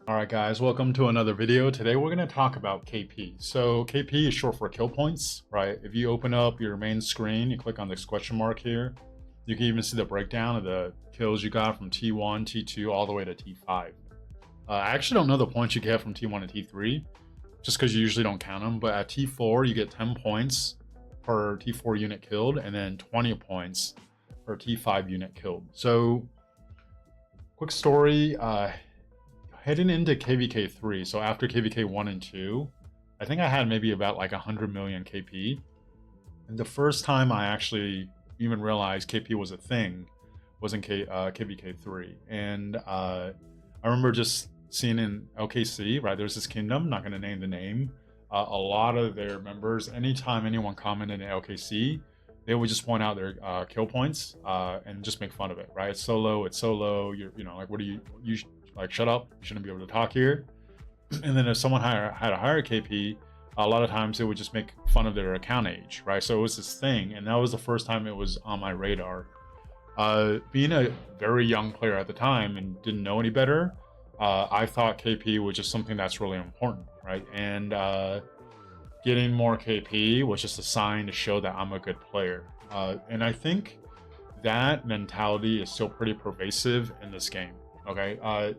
Alright guys, welcome to another video. Today we're going to talk about KP. So KP is short for kill points, right? If you open up your main screen, you click on this question mark here, you can even see the breakdown of the kills you got from T1, T2, all the way to T5. I actually don't know the points you get from T1 to T3, just because you usually don't count them, but at T4 you get 10 points per T4 unit killed, and then 20 points per T5 unit killed. So, quick story, heading into KVK 3, so after KVK 1 and 2, I think I had maybe about like 100 million KP. And the first time I actually even realized KP was a thing was in KVK 3. And I remember just seeing in LKC, right, there's this kingdom, not going to name the name. A lot of their members, anytime anyone commented in LKC, they would just point out their kill points and just make fun of it, right? It's solo, you know, like, what do you like, shut up, you shouldn't be able to talk here. And then if someone had a higher KP, a lot of times they would just make fun of their account age, right? So it was this thing, and that was the first time it was on my radar. Being a very young player at the time and didn't know any better, I thought KP was just something that's really important, right? And getting more KP was just a sign to show that I'm a good player. And I think that mentality is still pretty pervasive in this game, okay?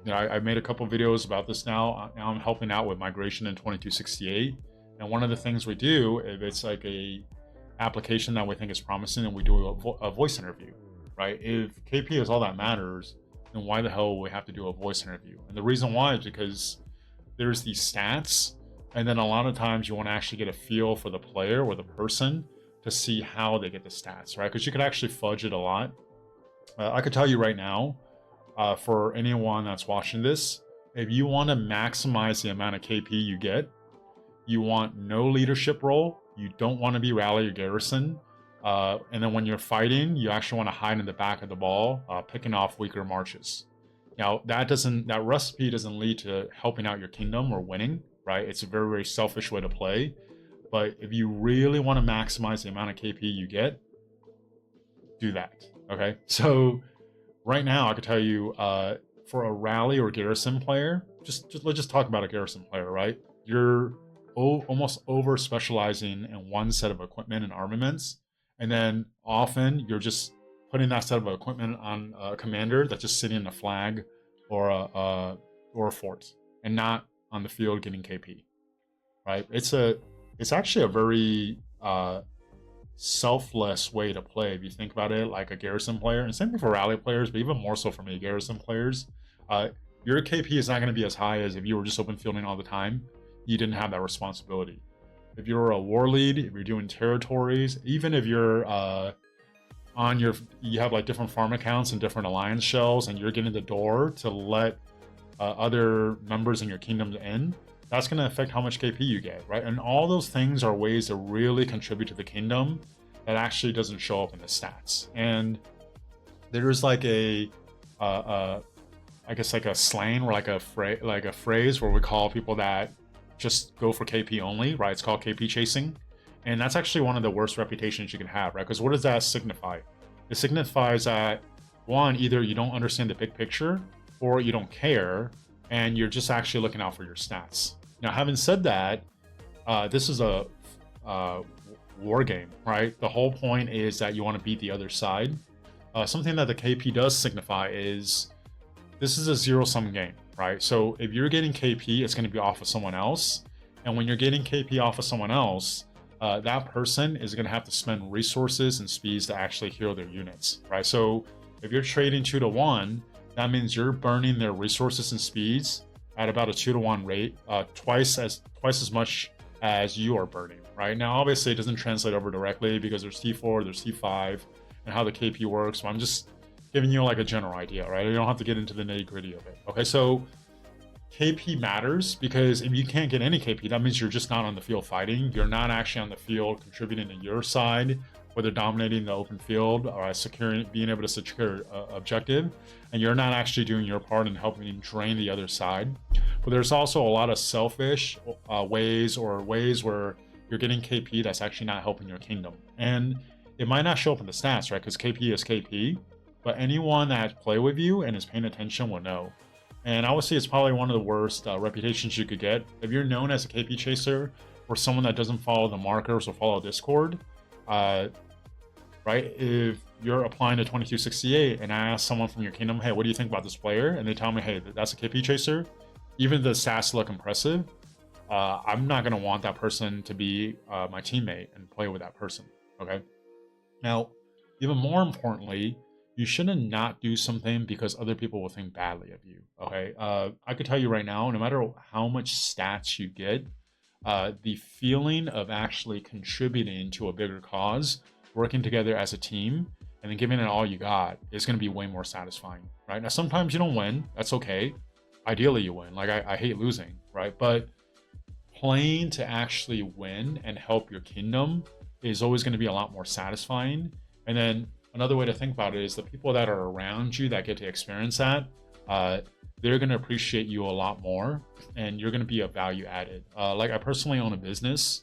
You know, I made a couple videos about this now. Now I'm helping out with migration in 2268. And one of the things we do, if it's like a application that we think is promising and we do a voice interview, right? If KP is all that matters, then why the hell would we have to do a voice interview? And the reason why is because there's these stats, and then a lot of times you want to actually get a feel for the player or the person to see how they get the stats, right? Because you could actually fudge it a lot. I could tell you right now, for anyone that's watching this, if you want to maximize the amount of KP you get, you want no leadership role, you don't want to be rally or garrison, and then when you're fighting, you actually want to hide in the back of the ball, picking off weaker marches. Now that recipe doesn't lead to helping out your kingdom or winning, right? It's a very, very selfish way to play. But if you really want to maximize the amount of KP you get, do that, okay? So right now, I could tell you, for a rally or garrison player, let's just talk about a garrison player, right? You're almost over specializing in one set of equipment and armaments, and then often you're just putting that set of equipment on a commander that's just sitting in a flag or a fort, and not on the field getting KP, right? It's actually a very selfless way to play if you think about it, like a garrison player, and same thing for rally players, but even more so for me, garrison players. Your KP is not going to be as high as if you were just open fielding all the time. You didn't have that responsibility. If you're a war lead, if you're doing territories, even if you're you have like different farm accounts and different alliance shells, and you're getting the door to let other members in your kingdom in, that's going to affect how much KP you get, right? And all those things are ways to really contribute to the kingdom that actually doesn't show up in the stats. And there's like I guess like a slang or like a phrase where we call people that just go for KP only, right? It's called KP chasing. And that's actually one of the worst reputations you can have, right? Because what does that signify? It signifies that, one, either you don't understand the big picture or you don't care, and you're just actually looking out for your stats. Now, having said that, this is a war game, right? The whole point is that you want to beat the other side. Something that the KP does signify is this is a zero-sum game, right? So if you're getting KP, it's going to be off of someone else. And when you're getting KP off of someone else, that person is going to have to spend resources and speeds to actually heal their units, right? So if you're trading 2-to-1, that means you're burning their resources and speeds at about a 2-to-1 rate, twice as much as you are burning, right? Now, obviously, it doesn't translate over directly because there's T4, there's T5, and how the KP works. So I'm just giving you like a general idea, right? You don't have to get into the nitty-gritty of it. Okay, so KP matters because if you can't get any KP, that means you're just not on the field fighting. You're not actually on the field contributing to your side, whether dominating the open field or being able to secure objective, and you're not actually doing your part in helping drain the other side. But there's also a lot of selfish ways where you're getting KP that's actually not helping your kingdom, and it might not show up in the stats, right? Because KP is KP, but anyone that play with you and is paying attention will know. And I would say it's probably one of the worst reputations you could get. If you're known as a KP chaser or someone that doesn't follow the markers or follow Discord, right? If you're applying to 2268 and I ask someone from your kingdom, hey, what do you think about this player? And they tell me, hey, that's a KP chaser. Even the stats look impressive. I'm not going to want that person to be my teammate and play with that person. Okay. Now, even more importantly, you shouldn't not do something because other people will think badly of you. Okay. I could tell you right now, no matter how much stats you get, the feeling of actually contributing to a bigger cause, working together as a team, and then giving it all you got is going to be way more satisfying, right? Now, sometimes you don't win. That's okay. Ideally, you win. Like, I hate losing, right? But playing to actually win and help your kingdom is always going to be a lot more satisfying. And then another way to think about it is the people that are around you that get to experience that, they're going to appreciate you a lot more, and you're going to be a value added. Like, I personally own a business,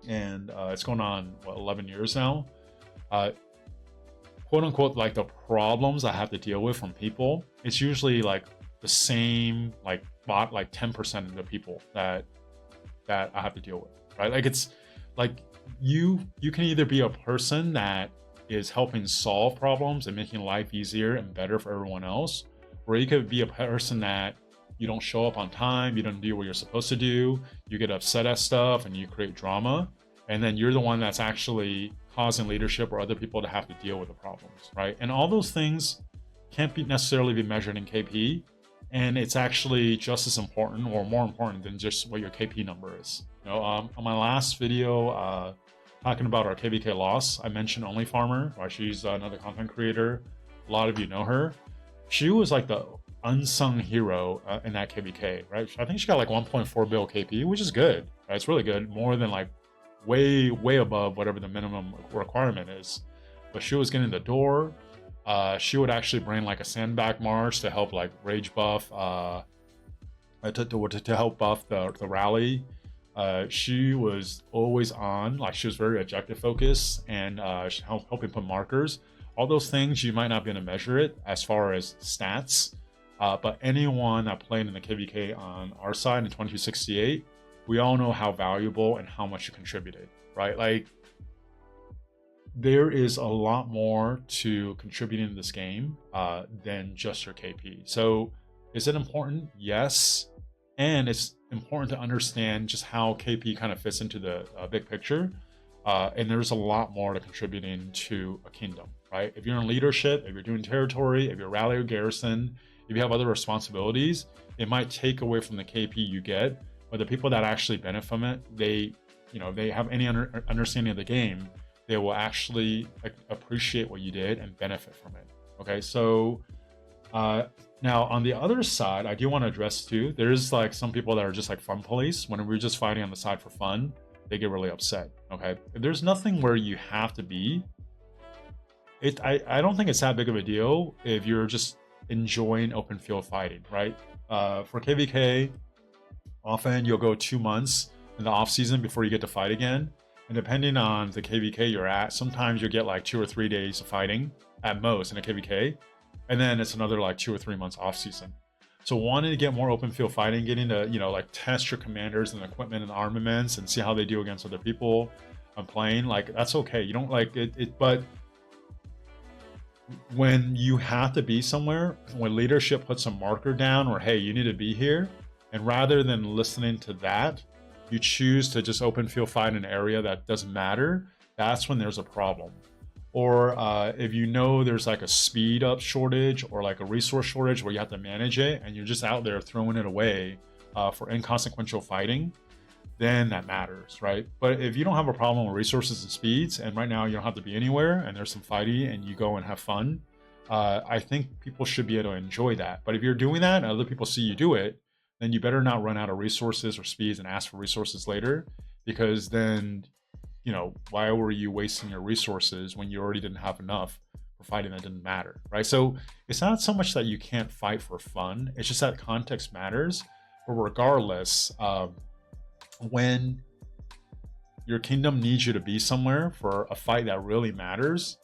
and it's going on 11 years now. Quote unquote, like, the problems I have to deal with from people, it's usually like the same, like 10% of the people that I have to deal with, right? Like, it's like you can either be a person that is helping solve problems and making life easier and better for everyone else, or you could be a person that you don't show up on time, you don't do what you're supposed to do, you get upset at stuff and you create drama, and then you're the one that's actually causing leadership or other people to have to deal with the problems, right? And all those things can't necessarily be measured in KP, and it's actually just as important or more important than just what your KP number is. You know, on my last video, talking about our KVK loss, I mentioned Only Farmer, right? She's another content creator. A lot of you know her. She was like the unsung hero in that KVK, right? I think she got like 1.4 bill KP, which is good, right? It's really good, more than like way above whatever the minimum requirement is. But she was getting the door. She would actually bring like a sandbag march to help like rage buff, to help buff the rally. She was always on, like she was very objective focused and helping put markers. All those things you might not be able to measure it as far as stats, but anyone that played in the KVK on our side in 2268, we all know how valuable and how much you contributed, right? Like, there is a lot more to contributing to this game than just your KP. So is it important? Yes. And it's important to understand just how KP kind of fits into the big picture. And there's a lot more to contributing to a kingdom, right? If you're in leadership, if you're doing territory, if you're rally or garrison, if you have other responsibilities, it might take away from the KP you get, but the people that actually benefit from it, they have any understanding of the game, they will actually appreciate what you did and benefit from it. Okay, so now on the other side, I do want to address too, there's like some people that are just like fun police. When we're just fighting on the side for fun, they get really upset. Okay, if there's nothing where you have to be, I don't think it's that big of a deal if you're just enjoying open field fighting, right? For KVK, often you'll go 2 months in the off season before you get to fight again. And depending on the KVK you're at, sometimes you'll get like 2 or 3 days of fighting at most in a KVK. And then it's another like 2 or 3 months off season. So wanting to get more open field fighting, getting to, like test your commanders and equipment and armaments and see how they do against other people on playing, like that's okay. You don't like it, but when you have to be somewhere, when leadership puts a marker down or, hey, you need to be here, and rather than listening to that, you choose to just open field fight in an area that doesn't matter, that's when there's a problem. Or if you know there's like a speed up shortage or like a resource shortage where you have to manage it and you're just out there throwing it away for inconsequential fighting, then that matters, right? But if you don't have a problem with resources and speeds, and right now you don't have to be anywhere and there's some fighting and you go and have fun, I think people should be able to enjoy that. But if you're doing that and other people see you do it, then you better not run out of resources or speeds and ask for resources later, because then, why were you wasting your resources when you already didn't have enough for fighting that didn't matter, right? So it's not so much that you can't fight for fun, it's just that context matters. But regardless, when your kingdom needs you to be somewhere for a fight that really matters,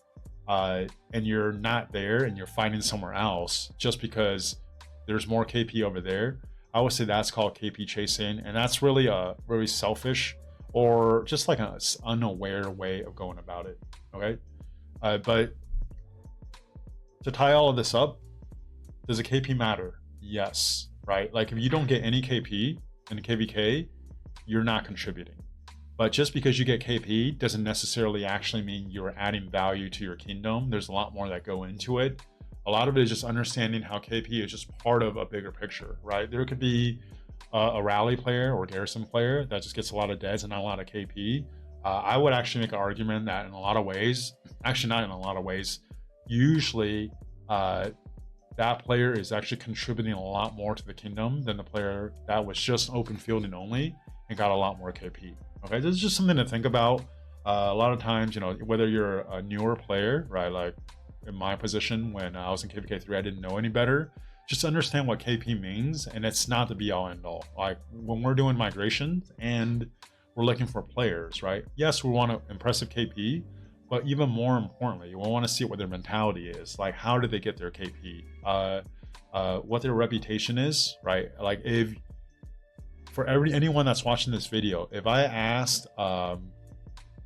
and you're not there and you're fighting somewhere else just because there's more KP over there. I would say that's called KP chasing, and that's really a very selfish or just like an unaware way of going about it. Okay, but to tie all of this up, does a KP matter? Yes, right? Like if you don't get any KP in KVK, you're not contributing. But just because you get KP doesn't necessarily actually mean you're adding value to your kingdom. There's a lot more that go into it. A lot of it is just understanding how KP is just part of a bigger picture, right? There could be a rally player or Garrison player that just gets a lot of deads and not a lot of KP. I would actually make an argument that in a lot of ways, actually not in a lot of ways, usually that player is actually contributing a lot more to the kingdom than the player that was just open fielding only and got a lot more KP. Okay, this is just something to think about. A lot of times, you know, whether you're a newer player, right? Like in my position when I was in KVK 3, I didn't know any better. Just understand what KP means, and it's not the be all end all. Like when we're doing migrations and we're looking for players, right? Yes, we want an impressive KP, but even more importantly, we want to see what their mentality is. Like, how did they get their KP? What their reputation is, right? Like, if for anyone that's watching this video, if I asked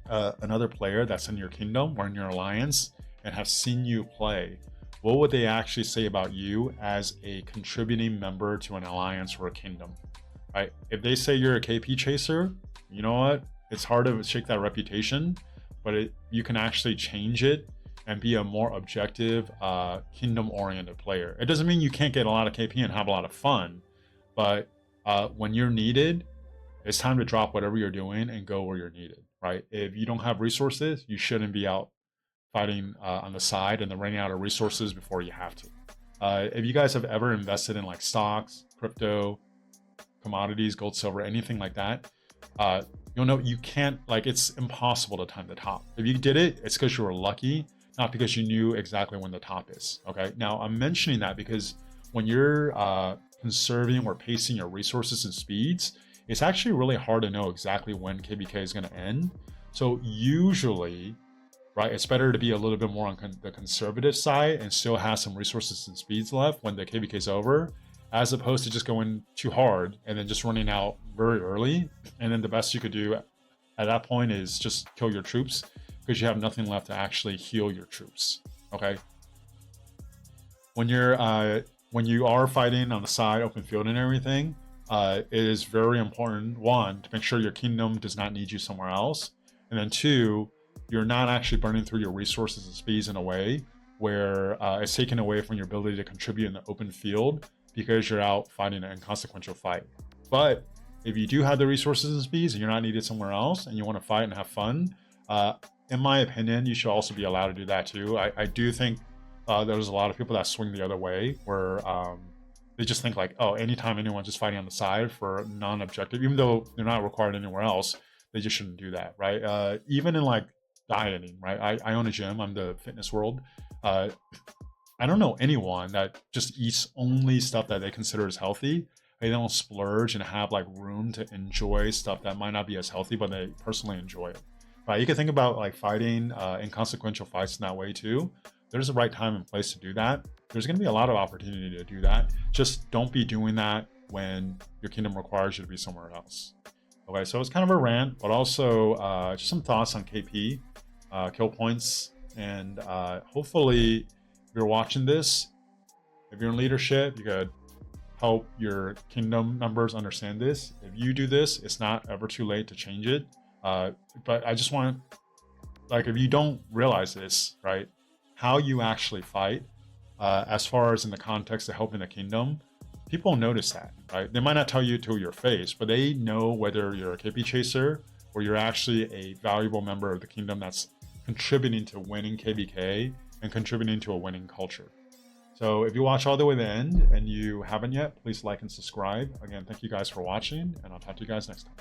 another player that's in your kingdom or in your alliance and have seen you play, what would they actually say about you as a contributing member to an alliance or a kingdom, right? If they say you're a KP chaser, you know what? It's hard to shake that reputation, but you can actually change it and be a more objective, kingdom-oriented player. It doesn't mean you can't get a lot of KP and have a lot of fun, but when you're needed, it's time to drop whatever you're doing and go where you're needed, right? If you don't have resources, you shouldn't be out fighting on the side and then running out of resources before you have to. If you guys have ever invested in like stocks, crypto, commodities, gold, silver, anything like that, you'll know you can't, like, it's impossible to time the top. If you did it, it's because you were lucky, not because you knew exactly when the top is. Okay, now I'm mentioning that because when you're conserving or pacing your resources and speeds, it's actually really hard to know exactly when KVK is going to end. So usually, right, it's better to be a little bit more on the conservative side and still have some resources and speeds left when the KVK is over, as opposed to just going too hard and then just running out very early. And then the best you could do at that point is just kill your troops because you have nothing left to actually heal your troops. Okay. When you are fighting on the side, open field and everything, it is very important, one, to make sure your kingdom does not need you somewhere else. And then two, you're not actually burning through your resources and speeds in a way where it's taken away from your ability to contribute in the open field because you're out fighting an inconsequential fight. But if you do have the resources and speeds and you're not needed somewhere else and you want to fight and have fun, in my opinion, you should also be allowed to do that too. I do think there's a lot of people that swing the other way where they just think like, oh, anytime anyone's just fighting on the side for non-objective, even though they're not required anywhere else, they just shouldn't do that, right? Even in like dieting, right? I own a gym. I'm the fitness world. I don't know anyone that just eats only stuff that they consider as healthy. They don't splurge and have like room to enjoy stuff that might not be as healthy, but they personally enjoy it. Right? You can think about like fighting inconsequential fights in that way too. There's the right time and place to do that. There's going to be a lot of opportunity to do that. Just don't be doing that when your kingdom requires you to be somewhere else. Okay, so it's kind of a rant, but also just some thoughts on KP, kill points, and hopefully if you're watching this, if you're in leadership, you could help your kingdom members understand this. If you do this, it's not ever too late to change it. But I just want, like, if you don't realize this, right, how you actually fight, as far as in the context of helping the kingdom, people notice that, right? They might not tell you to your face, but they know whether you're a KP chaser or you're actually a valuable member of the kingdom that's contributing to winning KVK and contributing to a winning culture. So if you watch all the way to the end and you haven't yet, please like and subscribe. Again, thank you guys for watching, and I'll talk to you guys next time.